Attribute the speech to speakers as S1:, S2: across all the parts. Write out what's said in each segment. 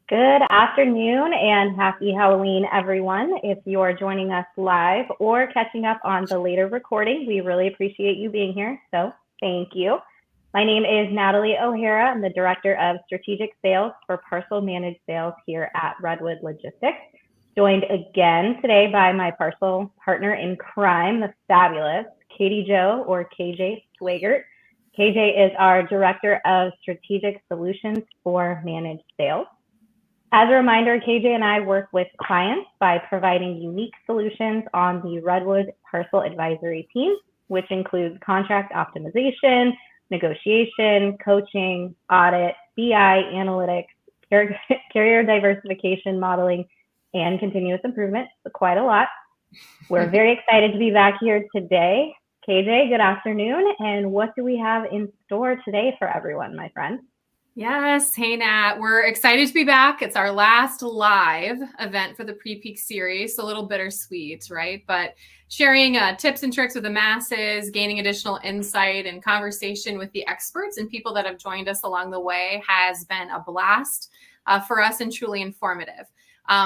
S1: Good afternoon and happy Halloween, everyone. If you're joining us live or catching up on the later recording, we really appreciate you being here. So thank you. My name is Natalie O'Hara. I'm the Director of Strategic Sales for Parcel Managed Sales here at Redwood Logistics. Joined again today by my Parcel partner in crime, the fabulous Katie Jo or KJ Swaggert. KJ is our Director of Strategic Solutions for Managed Sales. As a reminder, KJ and I work with clients by providing unique solutions on the Redwood Parcel Advisory team, which includes contract optimization, negotiation, coaching, audit, BI, analytics, carrier diversification modeling, and continuous improvement. So quite a lot. We're very excited to be back here today. KJ, good afternoon. And what do we have in store today for everyone, my friend?
S2: Yes. Hey, Nat. We're excited to be back. It's our last live event for the pre-peak series. So a little bittersweet, right? But sharing tips and tricks with the masses, gaining additional insight and conversation with the experts and people that have joined us along the way has been a blast for us and truly informative.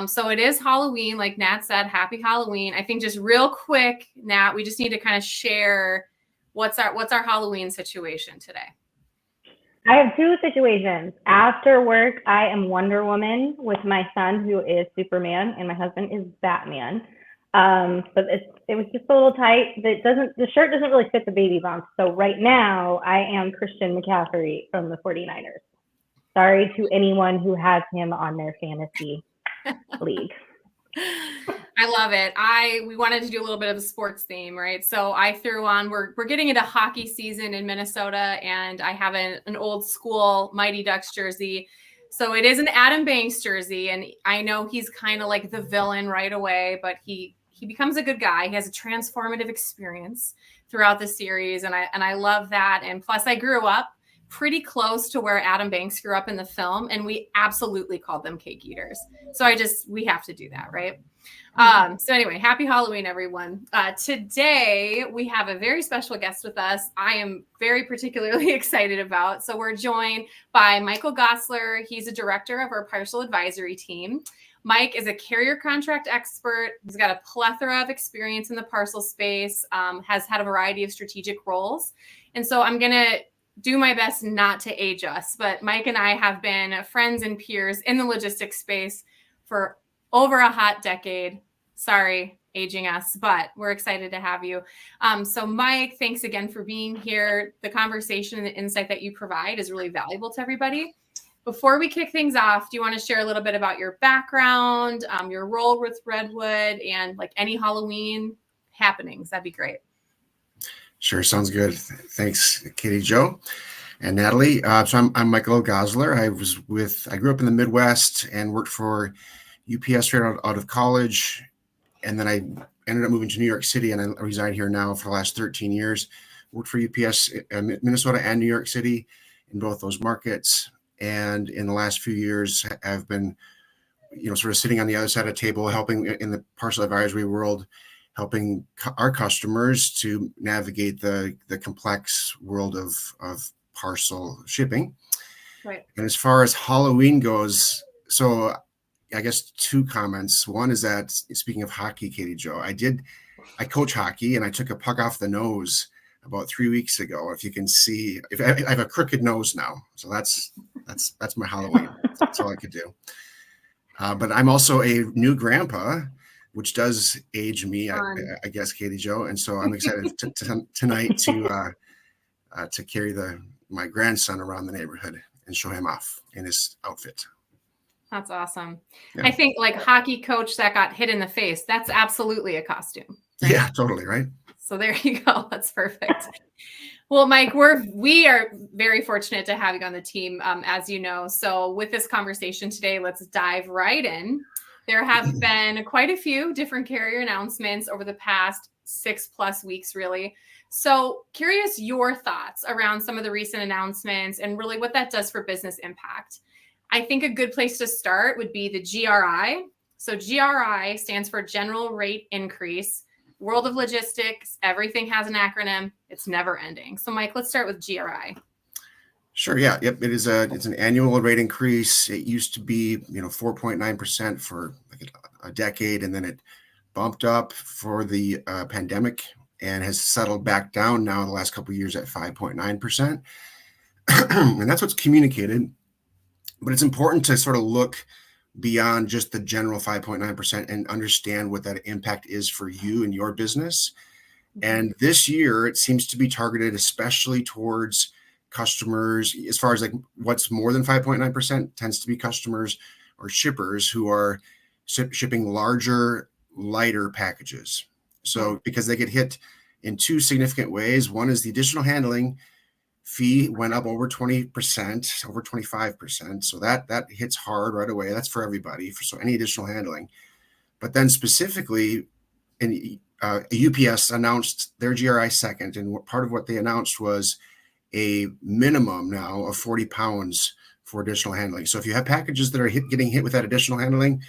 S2: So it is Halloween, like Nat said, happy Halloween. I think just real quick, Nat, we just need to kind of share what's our Halloween situation today.
S1: I have two situations. After work, I am Wonder Woman with my son, who is Superman, and my husband is Batman. But it was just a little tight. The shirt doesn't really fit the baby bump. So right now, I am Christian McCaffrey from the 49ers. Sorry to anyone who has him on their fantasy league.
S2: I love it. We wanted to do a little bit of a sports theme, right? So I threw on, we're getting into hockey season in Minnesota, and I have an old school Mighty Ducks jersey. So it is an Adam Banks jersey, and I know he's kind of like the villain right away, but he becomes a good guy. He has a transformative experience throughout the series, and I love that. And plus, I grew up pretty close to where Adam Banks grew up in the film, and we absolutely called them cake eaters. So we have to do that, right? So anyway, happy Halloween, everyone. Today, we have a very special guest with us. I am very particularly excited about. So we're joined by Michael Gosler. He's a director of our Parcel Advisory team. Mike is a carrier contract expert. He's got a plethora of experience in the parcel space, has had a variety of strategic roles. And so I'm going to do my best not to age us, but Mike and I have been friends and peers in the logistics space for over a hot decade. Sorry, aging us, but we're excited to have you. So Mike, thanks again for being here. The conversation and the insight that you provide is really valuable to everybody. Before we kick things off, do you want to share a little bit about your background, your role with Redwood, and like any Halloween happenings? That'd be great.
S3: Sure, sounds good. Thanks, Katie Jo and Natalie. So I'm Michael Gosler. I grew up in the Midwest and worked for UPS straight out of college, and then I ended up moving to New York City, and I reside here now for the last 13 years. Worked for UPS in Minnesota and New York City in both those markets, and in the last few years, I've been, sort of sitting on the other side of the table, helping in the parcel advisory world, helping our customers to navigate the complex world of parcel shipping.
S2: Right.
S3: And as far as Halloween goes, so I guess two comments. One is that, speaking of hockey, Katie Jo, I coach hockey, and I took a puck off the nose about 3 weeks ago. If you can see, I have a crooked nose now, so that's my Halloween. That's all I could do. But I'm also a new grandpa, which does age me, I guess, Katie Jo, and so I'm excited tonight to carry my grandson around the neighborhood and show him off in his outfit.
S2: That's awesome.
S3: Yeah.
S2: I think like hockey coach that got hit in the face, that's absolutely a costume.
S3: Right? Yeah, totally, right?
S2: So there you go. That's perfect. Well, Mike, we are very fortunate to have you on the team, as you know. So with this conversation today, let's dive right in. There have been quite a few different carrier announcements over the past 6+ weeks, really. So curious your thoughts around some of the recent announcements and really what that does for business impact. I think a good place to start would be the GRI. So GRI stands for General Rate Increase. World of logistics, everything has an acronym. It's never ending. So Mike, let's start with GRI.
S3: Sure. Yeah. Yep. It's an annual rate increase. It used to be, 4.9% for like a decade, and then it bumped up for the pandemic and has settled back down now in the last couple of years at 5.9%. And that's what's communicated. But it's important to sort of look beyond just the general 5.9% and understand what that impact is for you and your business. And this year, it seems to be targeted especially towards customers, as far as like what's more than 5.9% tends to be customers or shippers who are shipping larger, lighter packages. So because they get hit in two significant ways. One is the additional handling fee went up over 20%, over 25%. So that hits hard right away. That's for everybody, so any additional handling. But then specifically, UPS announced their GRI second, and part of what they announced was a minimum now of 40 pounds for additional handling. So if you have packages that are getting hit with that additional handling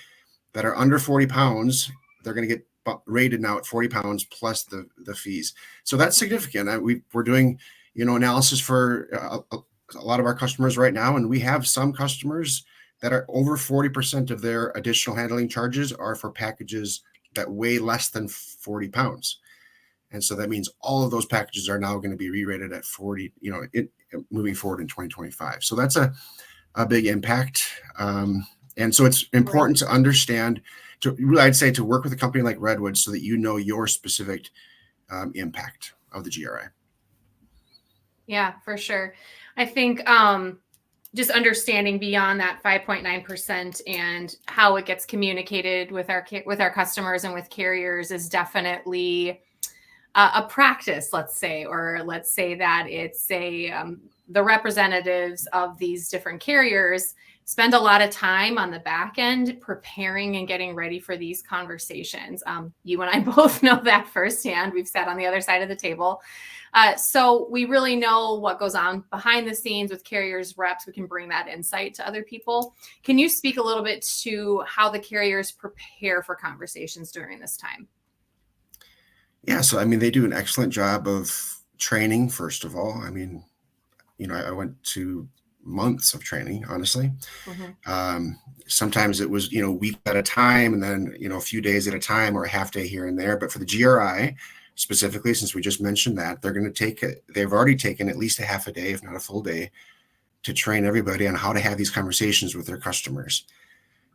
S3: that are under 40 pounds, they're going to get rated now at 40 pounds plus the fees. So that's significant. We're doing analysis for a lot of our customers right now, and we have some customers that are over 40% of their additional handling charges are for packages that weigh less than 40 pounds. And so that means all of those packages are now going to be re-rated at 40, moving forward in 2025. So that's a big impact. And so it's important to understand, I'd say to work with a company like Redwood so that you know your specific impact of the GRI.
S2: Yeah, for sure. I think just understanding beyond that 5.9% and how it gets communicated with our customers and with carriers is definitely a practice, let's say that it's the representatives of these different carriers spend a lot of time on the back end preparing and getting ready for these conversations. You and I both know that firsthand. We've sat on the other side of the table. So we really know what goes on behind the scenes with carriers, reps. We can bring that insight to other people. Can you speak a little bit to how the carriers prepare for conversations during this time?
S3: Yeah, so they do an excellent job of training, first of all. I went to months of training, honestly. Sometimes it was, week at a time, and then, a few days at a time, or a half day here and there. But for the GRI specifically, since we just mentioned that, they've already taken at least a half a day, if not a full day, to train everybody on how to have these conversations with their customers.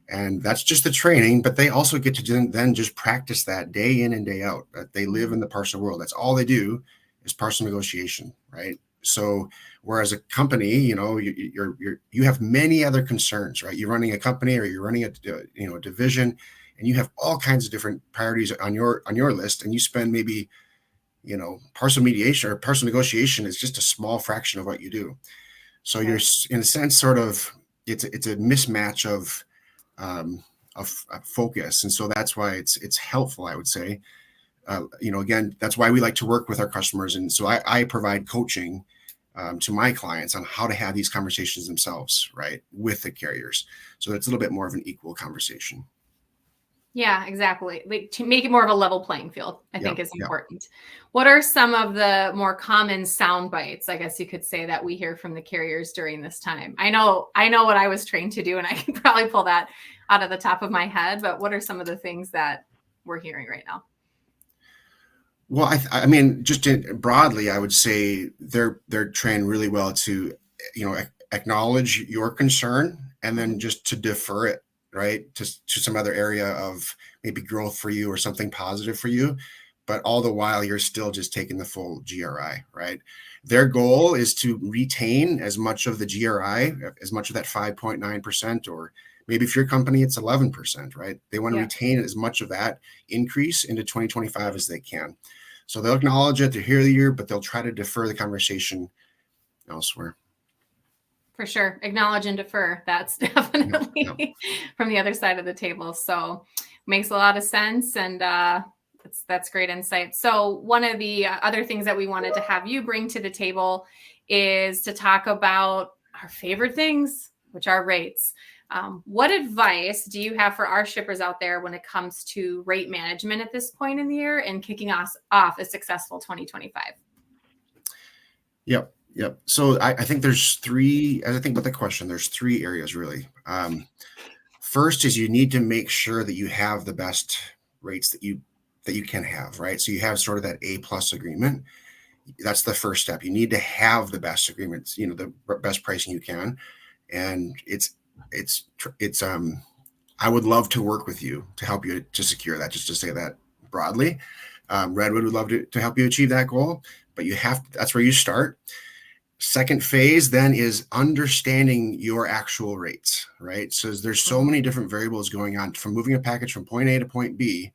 S3: And that's just the training, but they also get to then just practice that day in and day out. They live in the parcel world. That's all they do is parcel negotiation, right? So whereas a company, you have many other concerns, right? You're running a company, or you're running a division, and you have all kinds of different priorities on your list, and you spend maybe, parcel mediation or parcel negotiation is just a small fraction of what you do. So you're in a sense sort of it's a mismatch of focus, and so that's why it's helpful, I would say. Again, that's why we like to work with our customers, and so I provide coaching to my clients on how to have these conversations themselves, right, with the carriers. So it's a little bit more of an equal conversation.
S2: Yeah, exactly. Like, to make it more of a level playing field, I think is important. What are some of the more common sound bites, I guess you could say, that we hear from the carriers during this time? I know what I was trained to do, and I can probably pull that out of the top of my head, but what are some of the things that we're hearing right now?
S3: Well, just broadly, I would say they're trained really well to, acknowledge your concern and then just to defer it, right, to some other area of maybe growth for you or something positive for you. But all the while, you're still just taking the full GRI, right? Their goal is to retain as much of the GRI, as much of that 5.9%, or maybe if your company, it's 11%, right? They want to retain as much of that increase into 2025 as they can. So they'll acknowledge it, they'll hear the year, but they'll try to defer the conversation elsewhere. For
S2: sure. Acknowledge and defer. That's definitely from the other side of the table. So makes a lot of sense. And that's great insight. So one of the other things that we wanted to have you bring to the table is to talk about our favorite things, which are rates. What advice do you have for our shippers out there when it comes to rate management at this point in the year and kicking us off a successful 2025?
S3: Yep. Yep. So I think there's three, as I think about the question, there's three areas really. First is you need to make sure that you have the best rates that you can have, right? So you have sort of that A+ agreement. That's the first step. You need to have the best agreements, the best pricing you can. And it's I would love to work with you to help you to secure that, just to say that broadly. Redwood would love to help you achieve that goal, but that's where you start. Second phase then is understanding your actual rates, right? So there's so many different variables going on from moving a package from point A to point B.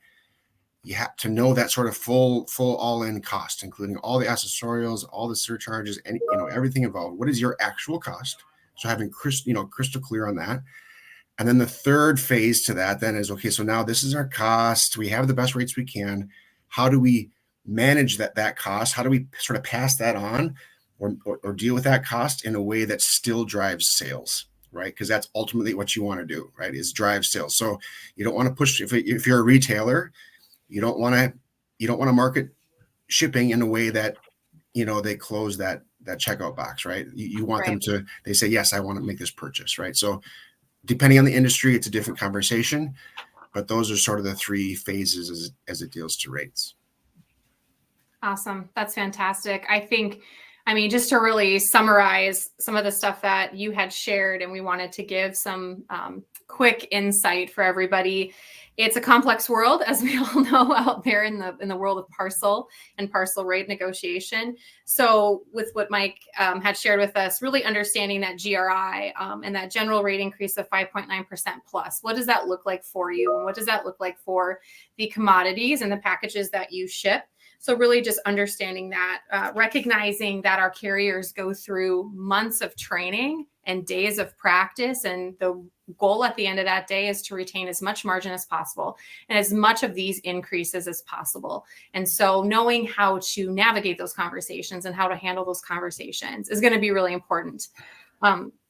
S3: You have to know that sort of full all-in cost, including all the accessorials, all the surcharges, and everything involved. What is your actual cost? So having crystal clear on that. And then the third phase to that then is, okay, so now this is our cost. We have the best rates we can. How do we manage that cost? How do we sort of pass that on or deal with that cost in a way that still drives sales, right? Because that's ultimately what you want to do, right? Is drive sales. So you don't want to push, if you're a retailer, you don't want to market shipping in a way that, they close that checkout box, right? You want them to, they say, yes, I want to make this purchase, right? So depending on the industry, it's a different conversation, but those are sort of the three phases as it deals to rates.
S2: Awesome. That's fantastic. Just to really summarize some of the stuff that you had shared, and we wanted to give some quick insight for everybody. It's a complex world, as we all know, out there in the world of parcel and parcel rate negotiation. So with what Mike had shared with us, really understanding that GRI and that general rate increase of 5.9% plus, what does that look like for you? And what does that look like for the commodities and the packages that you ship? So really just understanding that, recognizing that our carriers go through months of training and days of practice. And the goal at the end of that day is to retain as much margin as possible and as much of these increases as possible. And so knowing how to navigate those conversations and how to handle those conversations is going to be really important.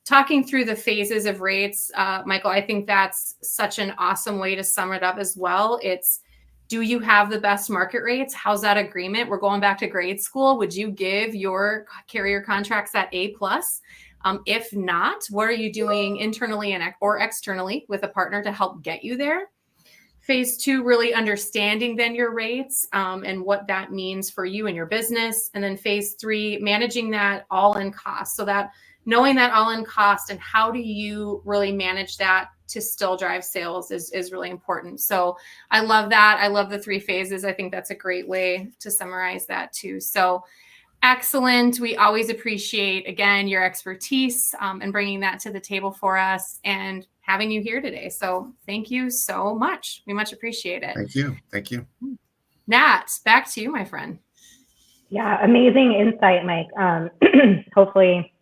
S2: Talking through the phases of rates, Michael, I think that's such an awesome way to sum it up as well. It's, do you have the best market rates? How's that agreement? We're going back to grade school. Would you give your carrier contracts that A+? If not, what are you doing internally or externally with a partner to help get you there? Phase 2, really understanding then your rates and what that means for you and your business. And then phase 3, managing that all-in cost. So that knowing that all-in cost and how do you really manage that to still drive sales is really important. So I love that. I love the 3 phases. I think that's a great way to summarize that too. So excellent. We always appreciate, again, your expertise and bringing that to the table for us and having you here today. So thank you so much. We much appreciate it.
S3: Thank you. Thank you.
S2: Nat, back to you, my friend.
S1: Yeah, amazing insight, Mike. Hopefully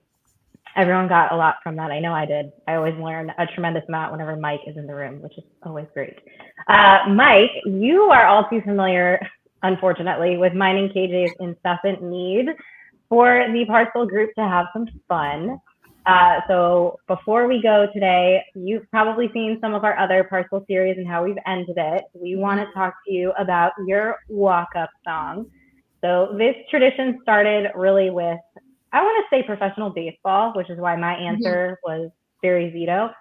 S1: everyone got a lot from that. I know I did. I always learn a tremendous amount whenever Mike is in the room, which is always great. Mike, you are all too familiar, unfortunately, with mine and KJ's incessant need for the Parcel group to have some fun. So before we go today, you've probably seen some of our other Parcel series and how we've ended it. We want to talk to you about your walk-up song. So this tradition started really with, I want to say professional baseball, which is why my answer was Barry Zito.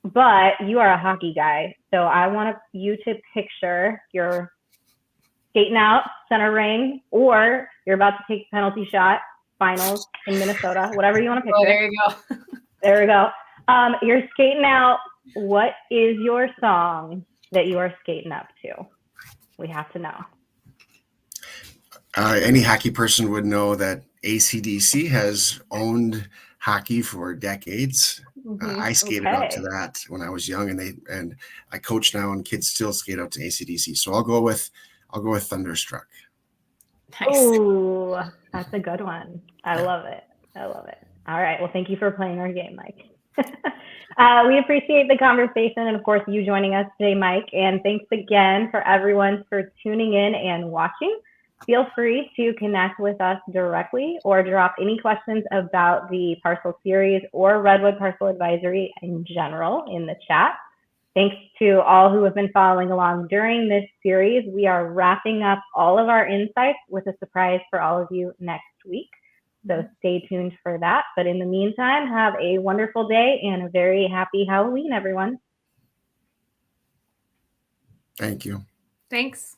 S1: But you are a hockey guy. So I want you to picture you're skating out center ring, or you're about to take a penalty shot, finals in Minnesota, whatever you want to picture.
S2: Oh, there you go.
S1: There we go. You're skating out. What is your song that you are skating up to? We have to know.
S3: Any hockey person would know that AC/DC has owned hockey for decades. I skated out to that when I was young, and I coach now, and kids still skate out to AC/DC. So I'll go with Thunderstruck.
S2: Nice.
S1: Oh, that's a good one. I love it. All right. Well, thank you for playing our game, Mike. We appreciate the conversation and, of course, you joining us today, Mike. And thanks again for everyone for tuning in and watching. Feel free to connect with us directly or drop any questions about the Parcel series or Redwood Parcel Advisory in general in the chat. Thanks to all who have been following along during this series. We are wrapping up all of our insights with a surprise for all of you next week. So stay tuned for that. But in the meantime, have a wonderful day and a very happy Halloween, everyone.
S3: Thank you.
S2: Thanks.